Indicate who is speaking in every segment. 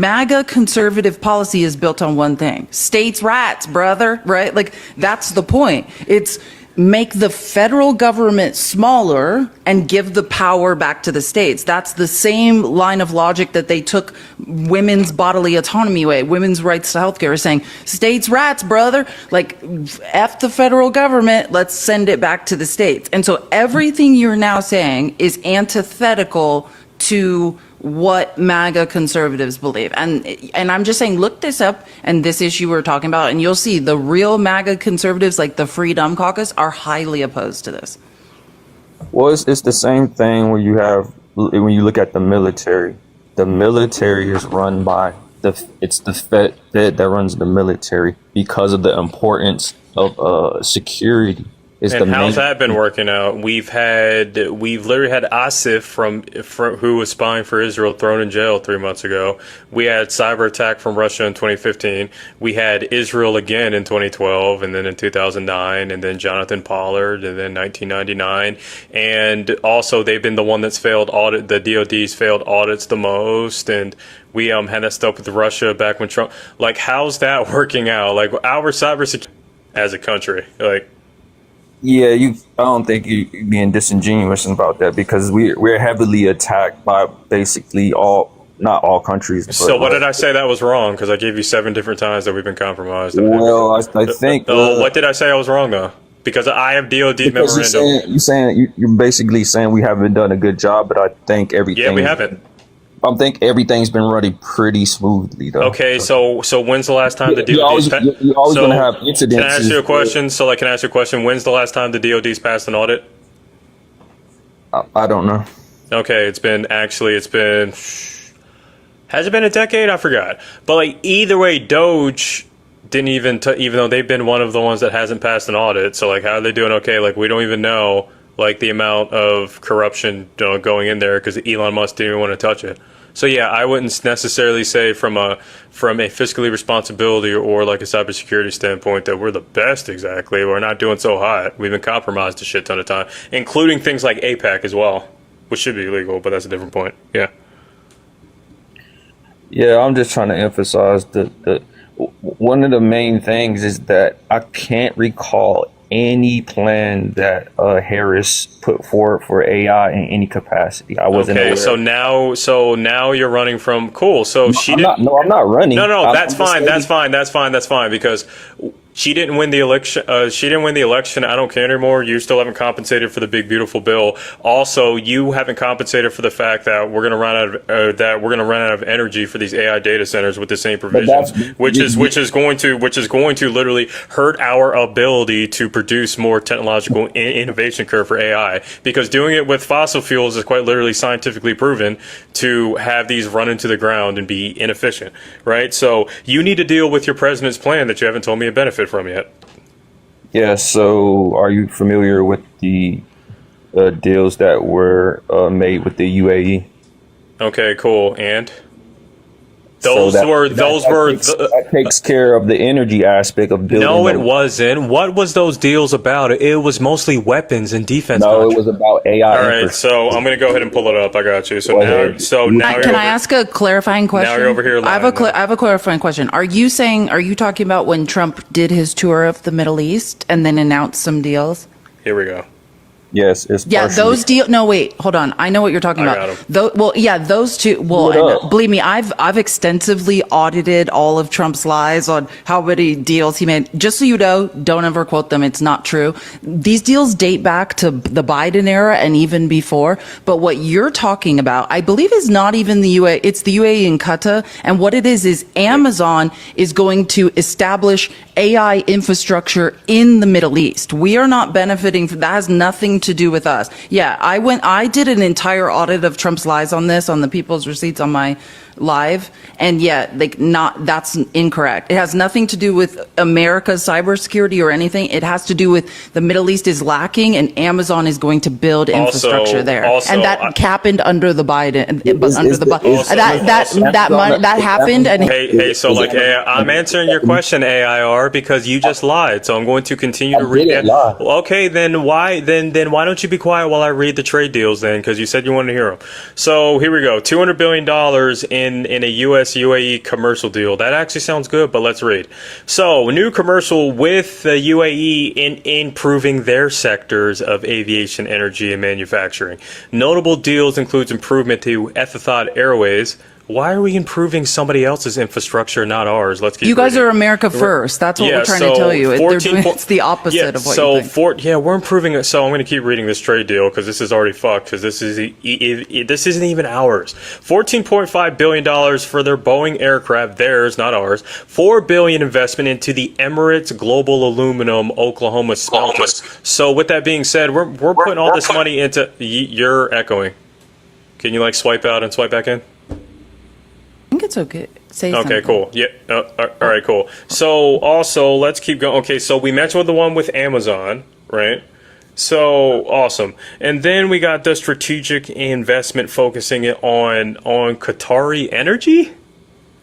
Speaker 1: MAGA conservative policy is built on one thing: states' rights, brother, right? Like, that's the point. It's make the federal government smaller and give the power back to the states. That's the same line of logic that they took women's bodily autonomy away, women's rights to healthcare, saying states' rights, brother. Like, F the federal government, let's send it back to the states. And so everything you're now saying is antithetical to what MAGA conservatives believe. And I'm just saying, look this up and this issue we're talking about, and you'll see the real MAGA conservatives, like the Freedom Caucus, are highly opposed to this.
Speaker 2: Well, it's the same thing when you look at the military. The military is run by it's the Fed that runs the military because of the importance of security.
Speaker 3: And how's that been working out? We've literally had Asif from who was spying for Israel thrown in jail 3 months ago. We had cyber attack from Russia in 2015. We had Israel again in 2012, and then in 2009, and then Jonathan Pollard, and then 1999. And also, they've been the one that's failed audit. The DoD's failed audits the most, and we had that stuff with Russia back when Trump. Like, how's that working out? Like, our cybersecurity as a country, like.
Speaker 2: Yeah, I don't think you're being disingenuous about that, because we're heavily attacked by basically not all countries. But
Speaker 3: so what did I say that was wrong? Because I gave you 7 different times that we've been compromised.
Speaker 2: Well, I think.
Speaker 3: What did I say I was wrong though? Because I have DoD memorandum.
Speaker 2: You're basically saying we haven't done a good job, but I think everything.
Speaker 3: Yeah, we haven't.
Speaker 2: I think everything's been running pretty smoothly, though.
Speaker 3: Okay, so when's the last time the DoD's
Speaker 2: you're always going to have incidences.
Speaker 3: Can I ask you a question? So, can I ask you a question? When's the last time the DoD's passed an audit?
Speaker 2: I don't know.
Speaker 3: Okay, has it been a decade? I forgot. But like, either way, Doge didn't even though they've been one of the ones that hasn't passed an audit. So like, how are they doing? Okay, like, we don't even know like the amount of corruption going in there because Elon Musk didn't even want to touch it. So yeah, I wouldn't necessarily say from a fiscally responsibility or like a cybersecurity standpoint that we're the best exactly. We're not doing so hot. We've been compromised a shit ton of time, including things like APAC as well, which should be illegal, but that's a different point. Yeah.
Speaker 2: Yeah, I'm just trying to emphasize the one of the main things is that I can't recall any plan that Harris put forward for AI in any capacity. I wasn't aware.
Speaker 3: So now you're running from cool. So
Speaker 2: I'm not running.
Speaker 3: No, that's fine. That's fine because she didn't win the election. I don't care anymore. You still haven't compensated for the big beautiful bill. Also, you haven't compensated for the fact that we're going to run out of energy for these AI data centers with the same provisions, which is going to literally hurt our ability to produce more technological innovation curve for AI, because doing it with fossil fuels is quite literally scientifically proven to have these run into the ground and be inefficient, right? So you need to deal with your president's plan that you haven't told me a benefit from yet.
Speaker 2: Yeah, so are you familiar with the deals that were made with the UAE?
Speaker 3: Okay, cool. And
Speaker 2: that takes care of the energy aspect of building.
Speaker 3: No, it wasn't. What was those deals about? It was mostly weapons and defense.
Speaker 2: No, it was about AI.
Speaker 3: All right, so I'm going to go ahead and pull it up. I got you. Now
Speaker 1: can I ask a clarifying question?
Speaker 3: Now you're over here.
Speaker 1: I have a clarifying question. Are you talking about when Trump did his tour of the Middle East and then announced some deals?
Speaker 3: Here we go.
Speaker 2: Yes, it's
Speaker 1: those deals. No, wait, hold on. I know what you're talking about. Those two. Well, believe me, I've extensively audited all of Trump's lies on how many deals he made. Just so you know, don't ever quote them. It's not true. These deals date back to the Biden era and even before. But what you're talking about, I believe, is not even the UAE. It's the UAE and Qatar. And what it is Amazon is going to establish AI infrastructure in the Middle East. We are not benefiting from that. Has nothing to do with us. Yeah, I did an entire audit of Trump's lies on this, on the people's receipts on my live, and that's incorrect. It has nothing to do with America's cybersecurity or anything. It has to do with the Middle East is lacking and Amazon is going to build infrastructure there. And that happened under the Biden, that happened. And
Speaker 3: hey, so like, I'm answering your question, AIR, because you just lied. So I'm going to continue to read it. Okay, then why don't you be quiet while I read the trade deals then? Because you said you wanted to hear them. So here we go. $200 billion in in a US UAE commercial deal. That actually sounds good, but let's read. So, new commercial with the UAE in improving their sectors of aviation, energy, and manufacturing. Notable deals includes improvement to Etihad Airways. Why are we improving somebody else's infrastructure, not ours? Let's keep
Speaker 1: You guys
Speaker 3: reading.
Speaker 1: are America first. That's what we're trying to tell you. It's the opposite of what you think.
Speaker 3: We're improving it. So I'm going to keep reading this trade deal because this is already fucked because this isn't even ours. $14.5 billion for their Boeing aircraft, theirs, not ours. $4 billion investment into the Emirates Global Aluminum Oklahoma smelter. So with that being said, we're putting all this money into. You're echoing. Can you like swipe out and swipe back in?
Speaker 1: I think it's okay. Say something.
Speaker 3: Okay, cool. Yeah. All right, cool. So also, let's keep going. Okay, so we mentioned the one with Amazon, right? So awesome. And then we got the strategic investment focusing it on Qatari energy.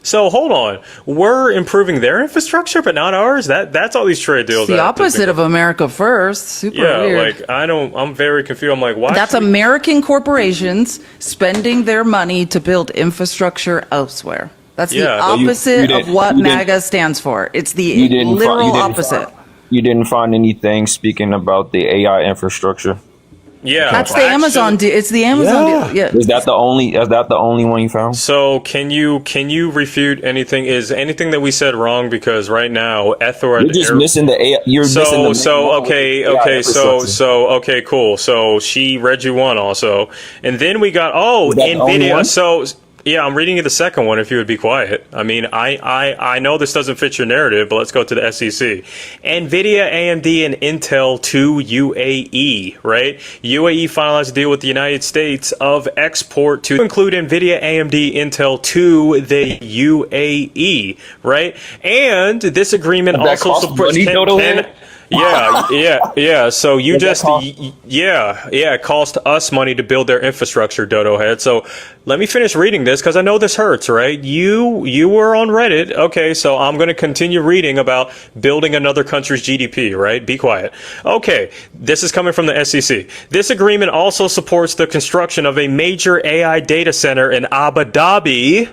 Speaker 3: So hold on, we're improving their infrastructure, but not ours. That's all these trade deals.
Speaker 1: It's the opposite of America first. Super weird.
Speaker 3: Like I'm very confused. I'm like, why?
Speaker 1: That's American corporations spending their money to build infrastructure elsewhere. That's the opposite of what MAGA stands for. It's the literal opposite.
Speaker 2: You didn't find anything speaking about the AI infrastructure.
Speaker 3: Yeah,
Speaker 1: that's the Amazon deal. It's the Amazon deal. Yeah.
Speaker 2: Is that the only one you found?
Speaker 3: So can you refute anything? Is anything that we said wrong? Because right now, Ethor.
Speaker 2: You're just missing the AI. You're missing the
Speaker 3: okay, cool. So she read you one also, and then we got NVIDIA. So. Yeah, I'm reading you the second one if you would be quiet. I mean, I know this doesn't fit your narrative, but let's go to the SEC. NVIDIA, AMD, and Intel to UAE, right? UAE finalized a deal with the United States of export to include NVIDIA, AMD, Intel to the UAE, right? And this agreement also supports Yeah. So you it cost us money to build their infrastructure, Dodo head. So let me finish reading this because I know this hurts, right? You were on Reddit. Okay, so I'm going to continue reading about building another country's GDP, right? Be quiet. Okay, this is coming from the SEC. This agreement also supports the construction of a major AI data center in Abu Dhabi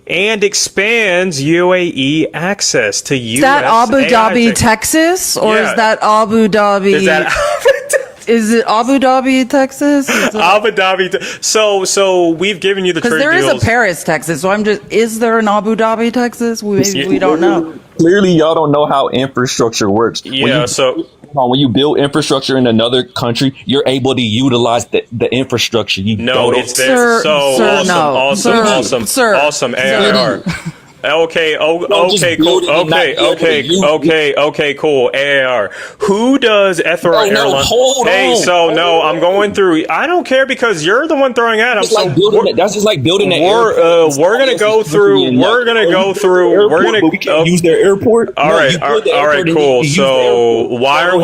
Speaker 3: and expands UAE access to US.
Speaker 1: Is that Abu Dhabi, Texas? Or is that Abu Dhabi? Is it Abu Dhabi, Texas?
Speaker 3: Abu Dhabi. So we've given you the trade deals.
Speaker 1: Because there is a Paris, Texas. So is there an Abu Dhabi, Texas? We don't know.
Speaker 2: Clearly, y'all don't know how infrastructure works.
Speaker 3: Yeah,
Speaker 2: when you build infrastructure in another country, you're able to utilize the infrastructure.
Speaker 3: It's there. Awesome. AIR. Okay, cool. AAR. Who does Ethor Airlines? I'm going through. I don't care because you're the one throwing at them.
Speaker 2: That's just like building an
Speaker 3: airport. We're gonna go through. We can't
Speaker 2: use their airport.
Speaker 3: All right, cool. So why are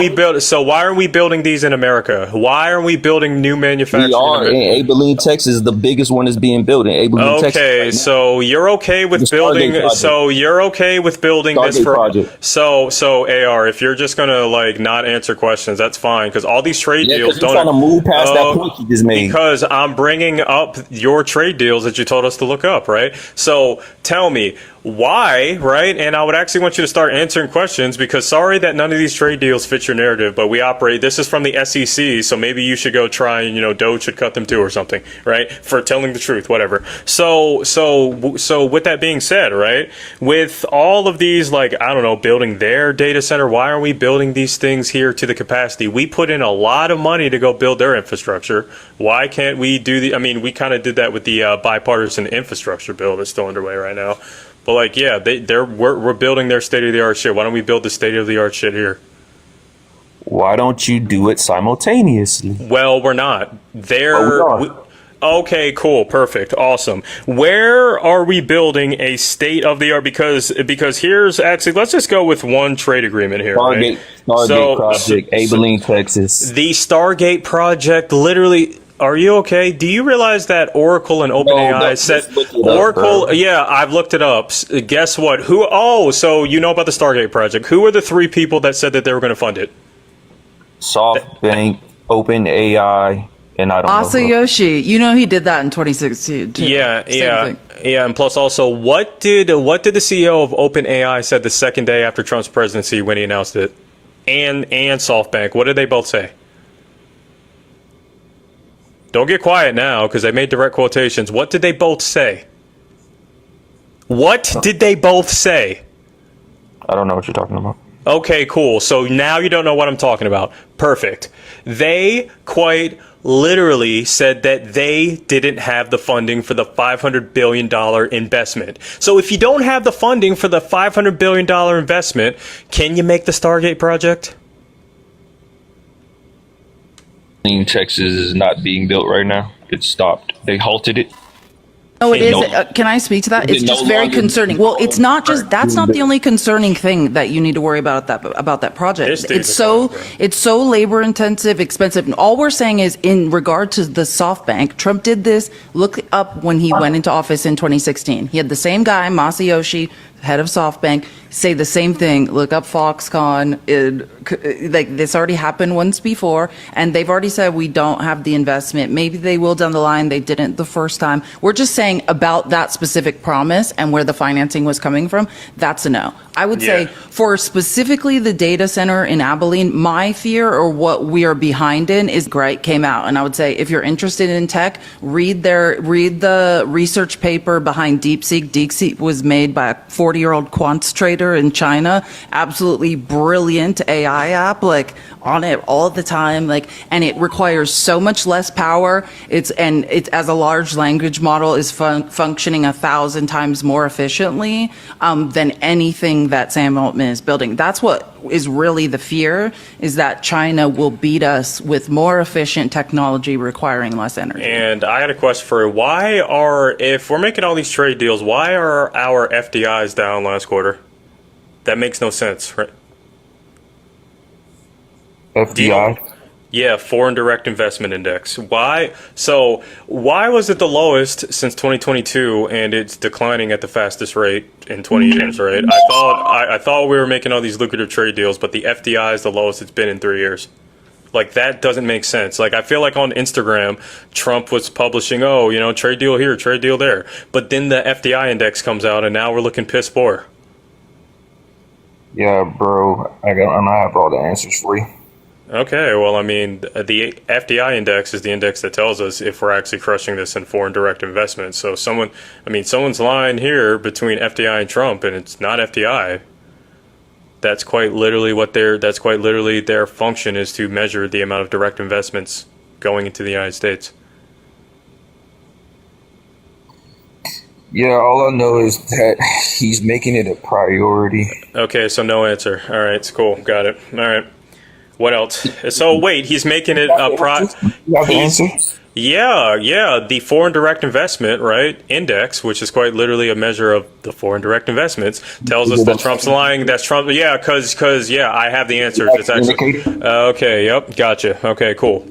Speaker 3: we building these in America? Why are we building new manufacturing?
Speaker 2: We are in Abilene, Texas. The biggest one is being built in Abilene, Texas.
Speaker 3: Okay, so you're okay with building. So you're okay with building this project. So AR, if you're just gonna like not answer questions, that's fine because all these trade deals don't.
Speaker 2: Trying to move past that point you just made.
Speaker 3: Because I'm bringing up your trade deals that you told us to look up, right? So tell me why, right? And I would actually want you to start answering questions because sorry that none of these trade deals fit your narrative, but we operate. This is from the SEC, so maybe you should go try and Doge should cut them too or something, right? For telling the truth, whatever. So with that being said, right? With all of these, building their data center, why are we building these things here to the capacity? We put in a lot of money to go build their infrastructure. Why can't we do we kind of did that with the bipartisan infrastructure bill that's still underway right now. But we're building their state-of-the-art shit. Why don't we build the state-of-the-art shit here?
Speaker 2: Why don't you do it simultaneously?
Speaker 3: Well, we're not. Okay, cool, perfect, awesome. Where are we building a state-of-the-art? Because here's actually, let's just go with one trade agreement here.
Speaker 2: Stargate project, Abilene, Texas.
Speaker 3: The Stargate project, literally. Are you okay? Do you realize that Oracle and OpenAI said Oracle? I've looked it up. Guess what? So you know about the Stargate project? Who are the three people that said that they were going to fund it?
Speaker 2: SoftBank, OpenAI, and I don't know.
Speaker 1: Masayoshi, you know he did that in 2016 too.
Speaker 3: Yeah,
Speaker 1: Same
Speaker 3: yeah,
Speaker 1: thing.
Speaker 3: yeah. And plus, also, what did the CEO of OpenAI said the second day after Trump's presidency when he announced it, and SoftBank? What did they both say? Don't get quiet now, because they made direct quotations. What did they both say? What did they both say?
Speaker 2: I don't know what you're talking about.
Speaker 3: Okay, cool. So now you don't know what I'm talking about. Perfect. They quite literally said that they didn't have the funding for the $500 billion investment. So if you don't have the funding for the $500 billion investment, can you make the Stargate project?
Speaker 2: In Texas is not being built right now. It's stopped. They halted it.
Speaker 1: Oh, it is.
Speaker 2: No,
Speaker 1: Can I speak to that? It's
Speaker 2: no
Speaker 1: just very
Speaker 2: longer
Speaker 1: concerning. Well, it's not just, that's not the only concerning thing that you need to worry about that project. It's so labor intensive, expensive. And all we're saying is in regard to the SoftBank, Trump did this, look up when he went into office in 2016. He had the same guy, Masayoshi, head of SoftBank, say the same thing. Look up Foxconn. Like this already happened once before, and they've already said we don't have the investment. Maybe they will down the line. They didn't the first time. We're just saying about that specific promise and where the financing was coming from. That's a no. I would say for specifically the data center in Abilene, my fear or what we are behind in is Great came out, and I would say if you're interested in tech, read the research paper behind DeepSeek. DeepSeek was made by a 40-year-old quants trader in China. Absolutely brilliant AI app, like on it all the time, like, and it requires so much less power. It's as a large language model is functioning 1,000 times more efficiently than anything that Sam Altman is building. That's what is really the fear, is that China will beat us with more efficient technology requiring less energy.
Speaker 3: And I had a question for you. If we're making all these trade deals, why are our FDIs down last quarter? That makes no sense, right?
Speaker 2: FDI?
Speaker 3: Yeah, Foreign Direct Investment Index. Why? So why was it the lowest since 2022 and it's declining at the fastest rate in 20 years, right? I thought we were making all these lucrative trade deals, but the FDI is the lowest it's been in 3 years. Like, that doesn't make sense. Like, I feel like on Instagram, Trump was publishing, trade deal here, trade deal there. But then the FDI index comes out and now we're looking piss poor.
Speaker 2: Yeah, bro. I have all the answers for you.
Speaker 3: Okay, well, I mean, the FDI index is the index that tells us if we're actually crushing this in foreign direct investment. So someone's lying here between FDI and Trump, and it's not FDI. That's quite literally their function, is to measure the amount of direct investments going into the United States.
Speaker 2: Yeah, all I know is that he's making it a priority.
Speaker 3: Okay, so no answer. All right, it's cool. Got it. All right. What else? So wait, he's making it a the foreign direct investment, right, index, which is quite literally a measure of the foreign direct investments, tells us that Trump's lying. That's Trump. Yeah, because I have the answers. It's actually okay. Yep, gotcha. Okay, cool.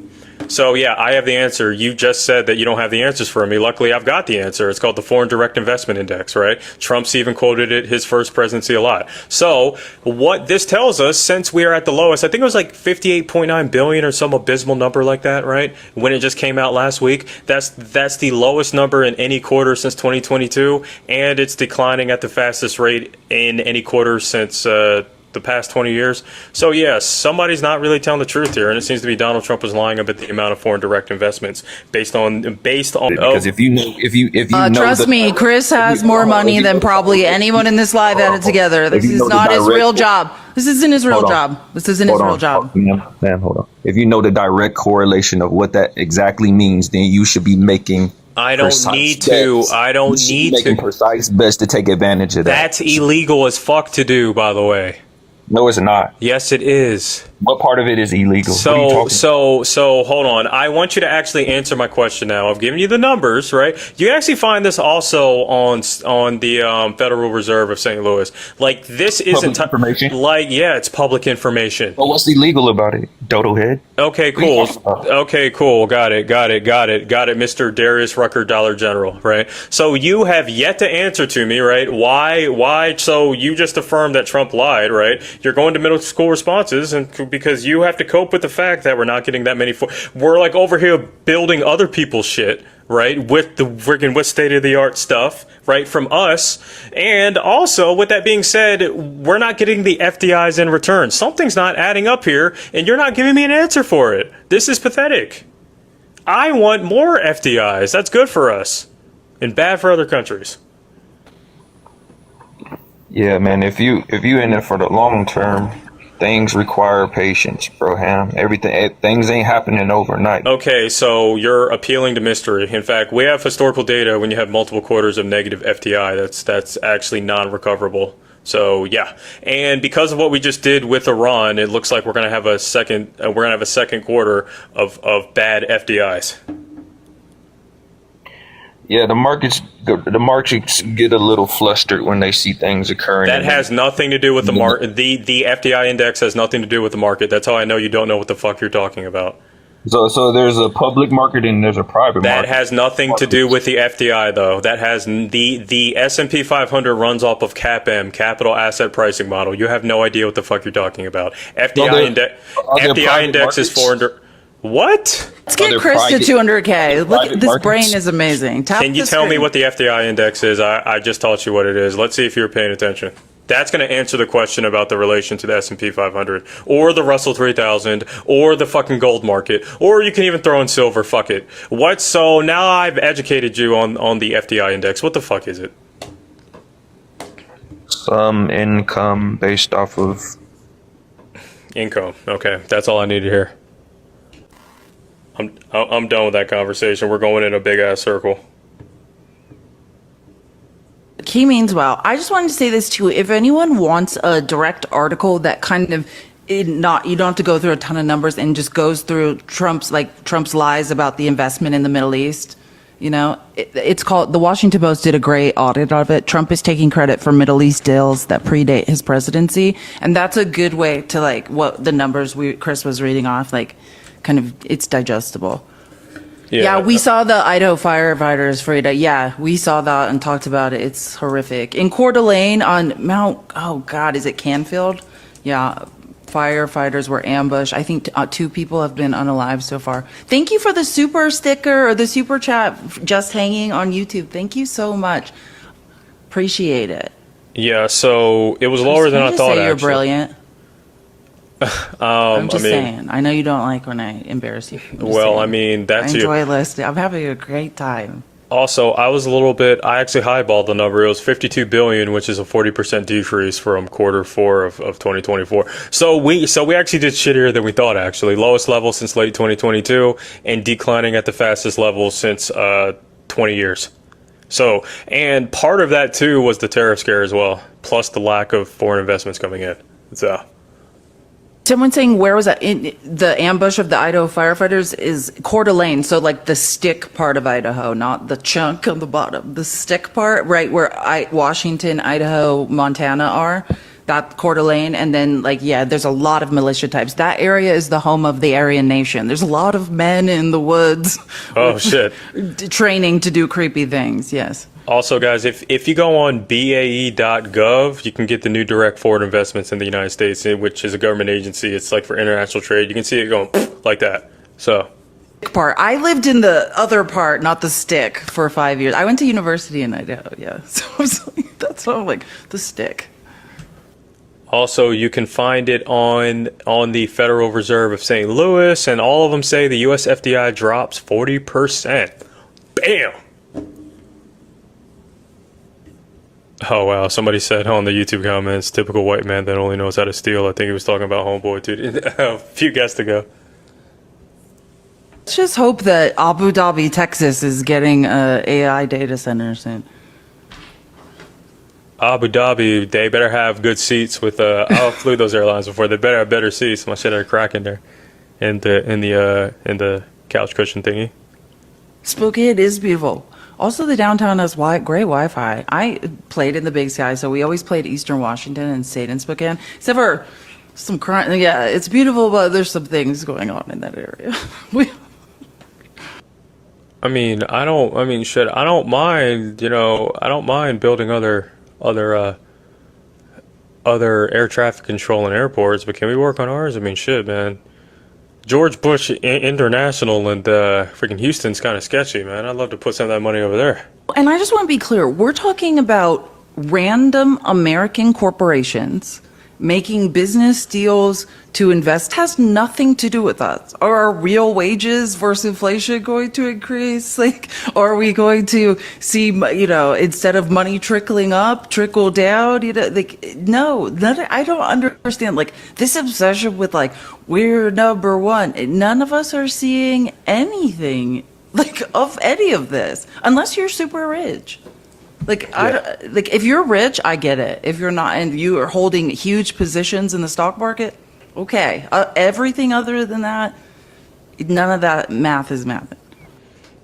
Speaker 3: So yeah, I have the answer. You just said that you don't have the answers for me. Luckily, I've got the answer. It's called the Foreign Direct Investment Index, right? Trump's even quoted it his first presidency a lot. So what this tells us, since we are at the lowest, I think it was like 58.9 billion or some abysmal number like that, right? When it just came out last week, that's the lowest number in any quarter since 2022, and it's declining at the fastest rate in any quarter since the past 20 years. So yes, somebody's not really telling the truth here, and it seems to be Donald Trump was lying about the amount of foreign direct investments based on
Speaker 2: because if you know
Speaker 1: trust me, Chris has more money than probably anyone in this live added together. This is not his real job. This isn't his real job. This isn't his real job.
Speaker 2: Ma'am, hold on. If you know the direct correlation of what that exactly means, then you should be making
Speaker 3: I don't need to.
Speaker 2: Precise bets to take advantage of that.
Speaker 3: That's illegal as fuck to do, by the way.
Speaker 2: No, it's not.
Speaker 3: Yes, it is.
Speaker 2: What part of it is illegal?
Speaker 3: So hold on. I want you to actually answer my question now. I've given you the numbers, right? You can actually find this also on the Federal Reserve of St. Louis. Like, this isn't
Speaker 2: information.
Speaker 3: Like, yeah, it's public information.
Speaker 2: Well, what's illegal about it, Dodo head?
Speaker 3: Okay, cool. Okay, cool. Got it, Mr. Darius Rucker, Dollar General, right? So you have yet to answer to me, right? Why? So you just affirmed that Trump lied, right? You're going to middle school responses and because you have to cope with the fact that we're not getting that many. We're like over here building other people's shit, right? With the friggin' with state of the art stuff, right? From us. And also, with that being said, we're not getting the FDIs in return. Something's not adding up here, and you're not giving me an answer for it. This is pathetic. I want more FDIs. That's good for us and bad for other countries.
Speaker 2: Yeah, man. If you in it for the long term, things require patience, bro. Things ain't happening overnight.
Speaker 3: Okay, so you're appealing to mystery. In fact, we have historical data when you have multiple quarters of negative FDI. That's actually non-recoverable. So yeah, and because of what we just did with Iran, it looks like we're gonna have a second quarter of bad FDIs.
Speaker 2: Yeah, the markets get a little flustered when they see things occurring.
Speaker 3: That has nothing to do with the market. The FDI index has nothing to do with the market. That's how I know you don't know what the fuck you're talking about.
Speaker 2: So there's a public market and there's a private market.
Speaker 3: That has nothing to do with the FDI, though. That has the S&P 500 runs off of CAPM, Capital Asset Pricing Model. You have no idea what the fuck you're talking about. FDI index is 400. What?
Speaker 1: Let's get Chris to 200K. Look, this
Speaker 2: markets.
Speaker 1: Brain is amazing.
Speaker 3: Can you tell me what the FDI index is? I just taught you what it is. Let's see if you're paying attention. That's going to answer the question about the relation to the S&P 500 or the Russell 3000 or the fucking gold market, or you can even throw in silver. Fuck it. What? So now I've educated you on the FDI index. What the fuck is it?
Speaker 2: Some income based off of
Speaker 3: Income. Okay, that's all I need to hear. I'm done with that conversation. We're going in a big ass circle.
Speaker 1: He means well. I just wanted to say this too. If anyone wants a direct article that kind of you don't have to go through a ton of numbers and just goes through Trump's lies about the investment in the Middle East, it's called, the Washington Post did a great audit of it. Trump is taking credit for Middle East deals that predate his presidency, and that's a good way to what the numbers Chris was reading off, kind of, it's digestible. Yeah, we saw the Idaho firefighters, Frida. Yeah, we saw that and talked about it. It's horrific. In Coeur d'Alene on is it Canfield? Yeah, firefighters were ambushed. I think 2 people have been unalived so far. Thank you for the super sticker or the super chat just hanging on YouTube. Thank you so much. Appreciate it.
Speaker 3: Yeah, so it was lower than I thought.
Speaker 1: You're brilliant. I'm just saying. I know you don't like when I embarrass you.
Speaker 3: Well, I mean, that's
Speaker 1: I enjoy listening. I'm having a great time.
Speaker 3: Also, I actually highballed the number. It was 52 billion, which is a 40% decrease from quarter 4 of 2024. So we actually did shittier than we thought, actually. Lowest level since late 2022 and declining at the fastest level since 20 years. So, and part of that too was the tariff scare as well, plus the lack of foreign investments coming in. So
Speaker 1: someone saying, where was that? In the ambush of the Idaho firefighters is Coeur d'Alene. So the stick part of Idaho, not the chunk on the bottom. The stick part, right where Washington, Idaho, Montana are, that Coeur d'Alene. And then there's a lot of militia types. That area is the home of the Aryan Nation. There's a lot of men in the woods.
Speaker 3: Oh, shit.
Speaker 1: Training to do creepy things, yes.
Speaker 3: Also, guys, if you go on BAE.gov, you can get the new direct foreign investments in the United States, which is a government agency. It's for international trade. You can see it going like that. So,
Speaker 1: part. I lived in the other part, not the stick, for 5 years. I went to university in Idaho. Yeah, so that's what I'm like, the stick.
Speaker 3: Also, you can find it on the Federal Reserve of St. Louis, and all of them say the U.S. FDI drops 40%. Bam. Oh, wow. Somebody said on the YouTube comments, typical white man that only knows how to steal. I think he was talking about Homeboy, dude, a few guests ago.
Speaker 1: Let's just hope that Abu Dhabi, Texas is getting an AI data center soon.
Speaker 3: Abu Dhabi, they better have good seats with, I flew those airlines before. They better have better seats. My shit had a crack in there in the couch cushion thingy.
Speaker 1: Spooky, it is beautiful. Also, the downtown has great Wi-Fi. I played in the Big Sky, so we always played Eastern Washington and stayed in Spokane. Except for some crime. Yeah, it's beautiful, but there's some things going on in that area.
Speaker 3: I don't mind, I don't mind building other other air traffic control in airports, but can we work on ours? I mean, shit, man. George Bush International and freaking Houston's kind of sketchy, man. I'd love to put some of that money over there.
Speaker 1: And I just want to be clear. We're talking about random American corporations making business deals to invest. Has nothing to do with us. Are our real wages versus inflation going to increase? Like, are we going to see, instead of money trickling up, trickle down? No, I don't understand. Like, this obsession with, like, we're number one. None of us are seeing anything, like, of any of this, unless you're super rich. Like, yeah. If you're rich, I get it. If you're not, and you are holding huge positions in the stock market, okay. Everything other than that, none of that math is math.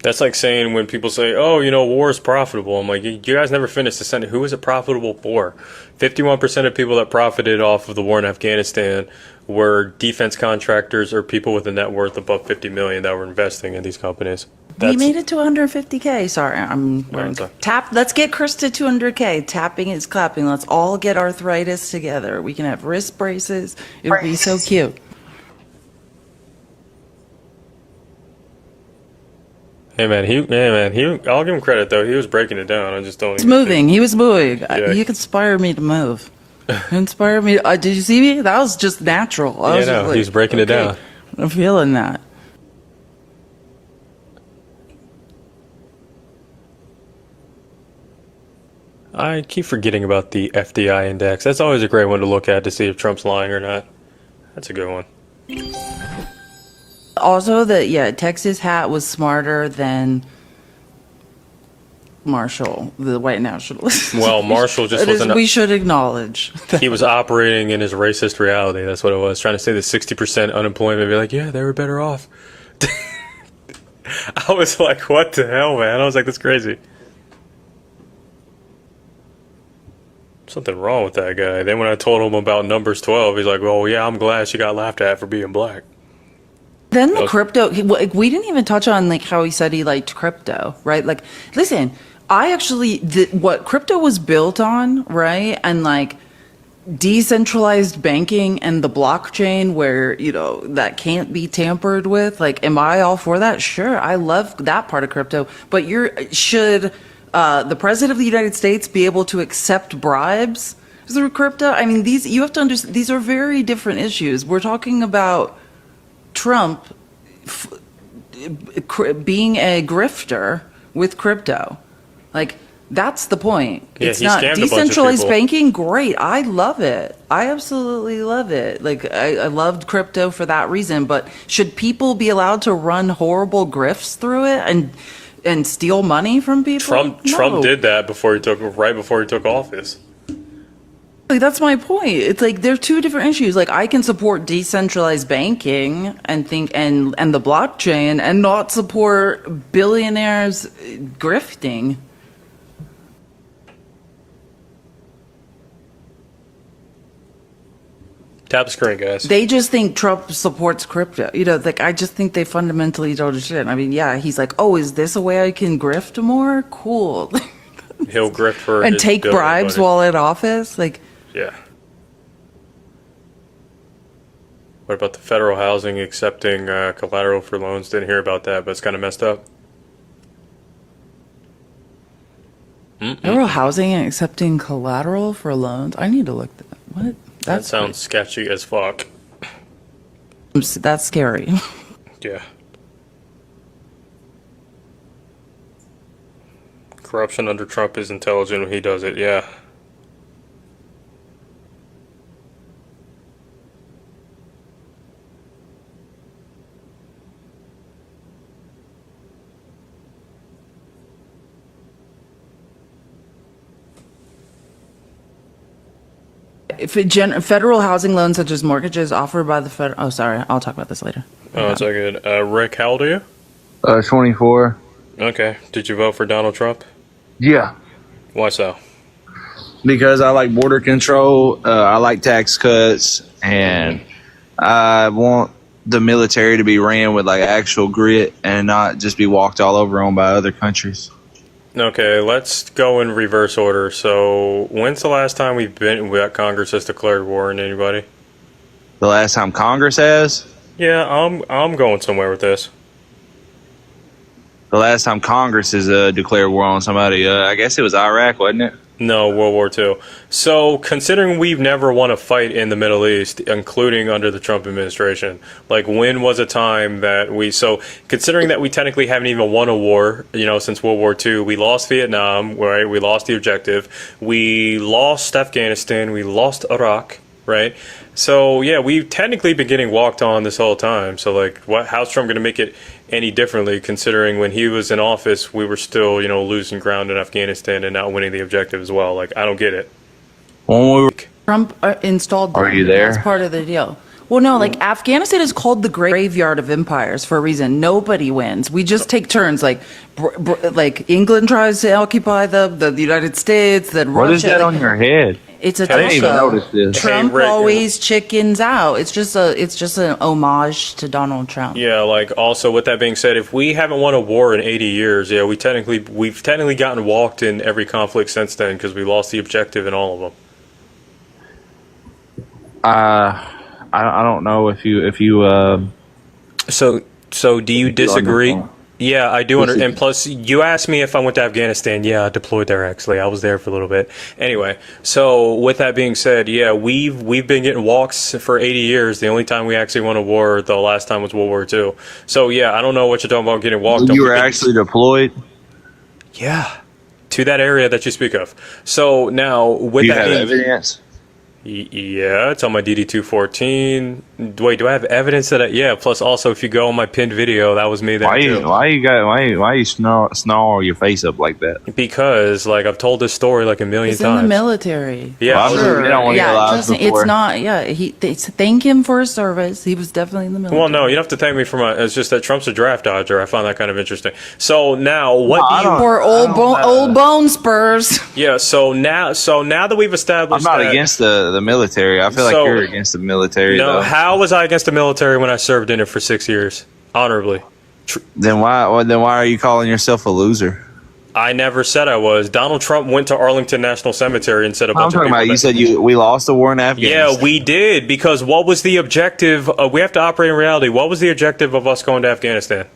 Speaker 3: That's like saying when people say, oh, war is profitable. I'm like, you guys never finished the sentence. Who is it profitable for? 51% of people that profited off of the war in Afghanistan were defense contractors or people with a net worth above $50 million that were investing in these companies.
Speaker 1: We made it to 150K. Sorry, let's get Chris to 200K. Tapping is clapping. Let's all get arthritis together. We can have wrist braces. It would be so cute.
Speaker 3: Hey man, I'll give him credit though. He was breaking it down. I just don't.
Speaker 1: He was moving. Yeah. He inspired me to move. Inspired me. Did you see me? That was just natural.
Speaker 3: He's breaking it down.
Speaker 1: I'm feeling that.
Speaker 3: I keep forgetting about the FDI index. That's always a great one to look at to see if Trump's lying or not. That's a good one.
Speaker 1: Also, Texas hat was smarter than Marshall, the white nationalist.
Speaker 3: Well, Marshall just wasn't.
Speaker 1: We should acknowledge
Speaker 3: he was operating in his racist reality. That's what it was. Trying to say the 60% unemployment. Be like, yeah, they were better off. I was like, what the hell, man? I was like, that's crazy. Something wrong with that guy. Then when I told him about numbers 12, he's like, well, yeah, I'm glad she got laughed at for being black.
Speaker 1: Then the crypto, we didn't even touch on like how he said he liked crypto, right? Like, listen, I actually, what crypto was built on, right? And like decentralized banking and the blockchain where, that can't be tampered with. Like, am I all for that? Sure. I love that part of crypto, but should the president of the United States be able to accept bribes through crypto? I mean, you have to understand, these are very different issues. We're talking about Trump being a grifter with crypto. Like, that's the point.
Speaker 3: Yeah,
Speaker 1: it's not decentralized banking. Great. I love it. I absolutely love it. Like, I loved crypto for that reason. But should people be allowed to run horrible grifts through it and steal money from people?
Speaker 3: Trump did that right before he took office.
Speaker 1: Like, that's my point. It's like they're two different issues. Like, I can support decentralized banking and the blockchain and not support billionaires grifting.
Speaker 3: Tap the screen, guys.
Speaker 1: They just think Trump supports crypto. Like, I just think they fundamentally don't understand. I mean, yeah, he's like, oh, is this a way I can grift more? Cool.
Speaker 3: He'll grift for
Speaker 1: and take bribes while in office. Like,
Speaker 3: yeah. What about the federal housing accepting collateral for loans? Didn't hear about that, but it's kind of messed up.
Speaker 1: Federal housing and accepting collateral for loans? I need to look that. What?
Speaker 3: That sounds sketchy as fuck.
Speaker 1: That's scary.
Speaker 3: Yeah. Corruption under Trump is intelligent when he does it, yeah.
Speaker 1: If federal housing loans such as mortgages offered by the federal... Oh, sorry. I'll talk about this later.
Speaker 3: Oh, it's all good. Rick, how old are you?
Speaker 4: 24.
Speaker 3: Okay. Did you vote for Donald Trump?
Speaker 4: Yeah.
Speaker 3: Why so?
Speaker 4: Because I like border control, I like tax cuts, and I want the military to be ran with like actual grit and not just be walked all over on by other countries.
Speaker 3: Okay, let's go in reverse order. So, when's the last time Congress has declared war on anybody?
Speaker 4: The last time Congress has?
Speaker 3: Yeah, I'm going somewhere with this.
Speaker 4: The last time Congress has declared war on somebody, I guess it was Iraq, wasn't it?
Speaker 3: No, World War II. So, considering we've never won a fight in the Middle East, including under the Trump administration, like when was a time that considering that we technically haven't even won a war, since World War II, we lost Vietnam, right? We lost the objective. We lost Afghanistan. We lost Iraq, right? So, yeah, we've technically been getting walked on this whole time. So, like, how's Trump going to make it any differently, considering when he was in office, we were still, losing ground in Afghanistan and not winning the objective as well? Like, I don't get it.
Speaker 1: Trump installed them.
Speaker 4: Are you there?
Speaker 1: That's part of the deal. Well, no, like Afghanistan is called the graveyard of empires for a reason. Nobody wins. We just take turns. Like England tries to occupy the United States, then Russia.
Speaker 4: What is that on your head?
Speaker 1: It's a
Speaker 4: I didn't even notice this.
Speaker 1: Trump
Speaker 3: Hey, Rick,
Speaker 1: always chickens out. It's just an homage to Donald Trump.
Speaker 3: Yeah, like also with that being said, if we haven't won a war in 80 years, yeah, we've technically gotten walked in every conflict since then because we lost the objective in all of them.
Speaker 4: I don't know if you.
Speaker 3: So do you disagree? Yeah, I do understand. And plus, you asked me if I went to Afghanistan. Yeah, I deployed there, actually. I was there for a little bit. Anyway, so with that being said, yeah, we've been getting walks for 80 years. The only time we actually won a war, the last time was World War II. So, yeah, I don't know what you're talking about getting walked on.
Speaker 4: You were actually deployed?
Speaker 3: Yeah, to that area that you speak of. So, now, with
Speaker 4: Do you
Speaker 3: that
Speaker 4: have
Speaker 3: being...
Speaker 4: evidence?
Speaker 3: Yeah, it's on my DD-214. Wait, do I have evidence that? Yeah. Plus, also, if you go on my pinned video, that was me there too.
Speaker 4: Why you snarl your face up like that?
Speaker 3: Because, like, I've told this story like a million
Speaker 1: He's
Speaker 3: times.
Speaker 1: in the military.
Speaker 3: Yeah,
Speaker 4: Well,
Speaker 1: Sure.
Speaker 4: they don't want to get lives
Speaker 1: It's
Speaker 4: before.
Speaker 1: not. Yeah, thank him for his service. He was definitely in the military.
Speaker 3: Well, no, you don't have to thank me for my. It's just that Trump's a draft dodger. I find that kind of interesting. So now, what do you?
Speaker 1: Poor old bone Spurs.
Speaker 3: Yeah. So now that we've
Speaker 4: I'm
Speaker 3: established,
Speaker 4: not
Speaker 3: that,
Speaker 4: against the military. I feel like
Speaker 3: So-
Speaker 4: you're against the military.
Speaker 3: No,
Speaker 4: though.
Speaker 3: how was I against the military when I served in it for 6 years honorably?
Speaker 4: Then why are you calling yourself a loser?
Speaker 3: I never said I was. Donald Trump went to Arlington National Cemetery and said a bunch
Speaker 4: I'm
Speaker 3: of
Speaker 4: talking
Speaker 3: people
Speaker 4: about. You
Speaker 3: that-
Speaker 4: said we lost the war in Afghanistan.
Speaker 3: Yeah, we did, because what was the objective? We have to operate in reality. What was the objective of us going to Afghanistan?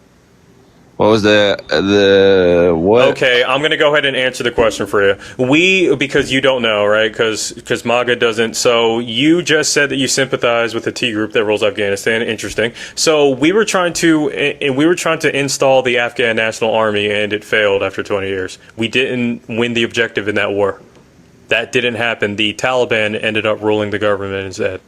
Speaker 4: What was the what?
Speaker 3: Okay, I'm going to go ahead and answer the question for you. Because you don't know, right? Because MAGA doesn't. So you just said that you sympathize with the T group that rules Afghanistan. Interesting. So we were trying to install the Afghan National Army, and it failed after 20 years. We didn't win the objective in that war. That didn't happen. The Taliban ended up ruling the government instead.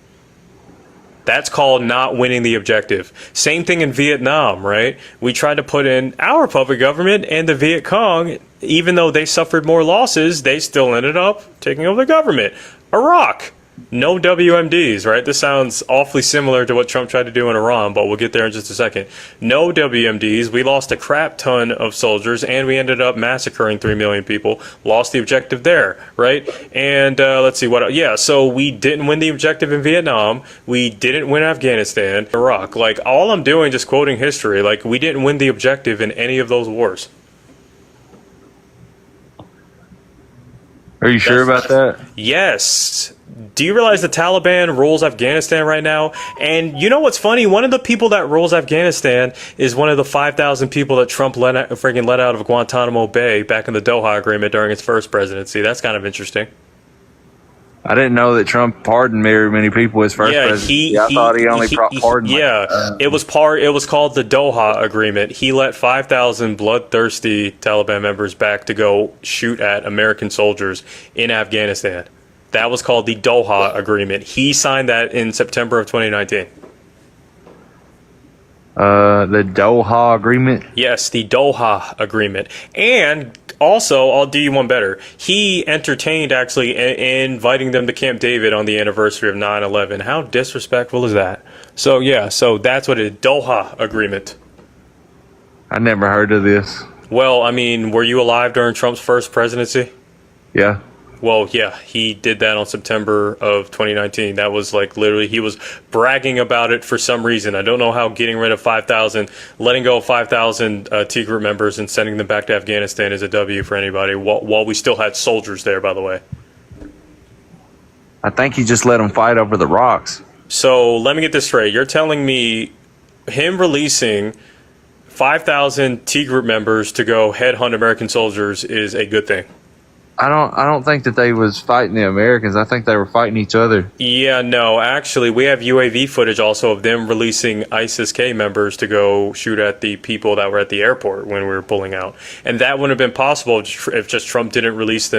Speaker 3: That's called not winning the objective. Same thing in Vietnam, right? We tried to put in our puppet government, and the Viet Cong, even though they suffered more losses, they still ended up taking over the government. Iraq, no WMDs, right? This sounds awfully similar to what Trump tried to do in Iran, but we'll get there in just a second. No WMDs. We lost a crap ton of soldiers, and we ended up massacring 3 million people. Lost the objective there, right? And let's see what else. Yeah, so we didn't win the objective in Vietnam. We didn't win Afghanistan, Iraq. Like, all I'm doing, just quoting history. Like, we didn't win the objective in any of those wars.
Speaker 4: Are you sure about that?
Speaker 3: Yes. Do you realize the Taliban rules Afghanistan right now? And you know what's funny? One of the people that rules Afghanistan is one of the 5,000 people that Trump let out of Guantanamo Bay back in the Doha Agreement during his first presidency. That's kind of interesting.
Speaker 4: I didn't know that Trump pardoned very many people his first presidency. I thought he only pardoned.
Speaker 3: It was called the Doha Agreement. He let 5,000 bloodthirsty Taliban members back to go shoot at American soldiers in Afghanistan. That was called the Doha Agreement. He signed that in September of 2019.
Speaker 4: The Doha Agreement?
Speaker 3: Yes, the Doha Agreement. And also, I'll do you one better. He entertained, actually, inviting them to Camp David on the anniversary of 9/11. How disrespectful is that? So, yeah, so that's what it is. Doha Agreement.
Speaker 4: I never heard of this.
Speaker 3: Well, I mean, were you alive during Trump's first presidency?
Speaker 4: Yeah.
Speaker 3: Well, yeah, he did that on September of 2019. That was like literally, he was bragging about it for some reason. I don't know how getting rid of 5,000, letting go of 5,000 T Group members and sending them back to Afghanistan is a W for anybody, while we still had soldiers there, by the way.
Speaker 4: I think he just let them fight over the rocks.
Speaker 3: So let me get this straight. You're telling me him releasing 5,000 T Group members to go headhunt American soldiers is a good thing?
Speaker 4: I don't think that they was fighting the Americans. I think they were fighting each other.
Speaker 3: Yeah, no, actually, we have UAV footage also of them releasing ISIS-K members to go shoot at the people that were at the airport when we were pulling out. And that wouldn't have been possible if just Trump didn't release them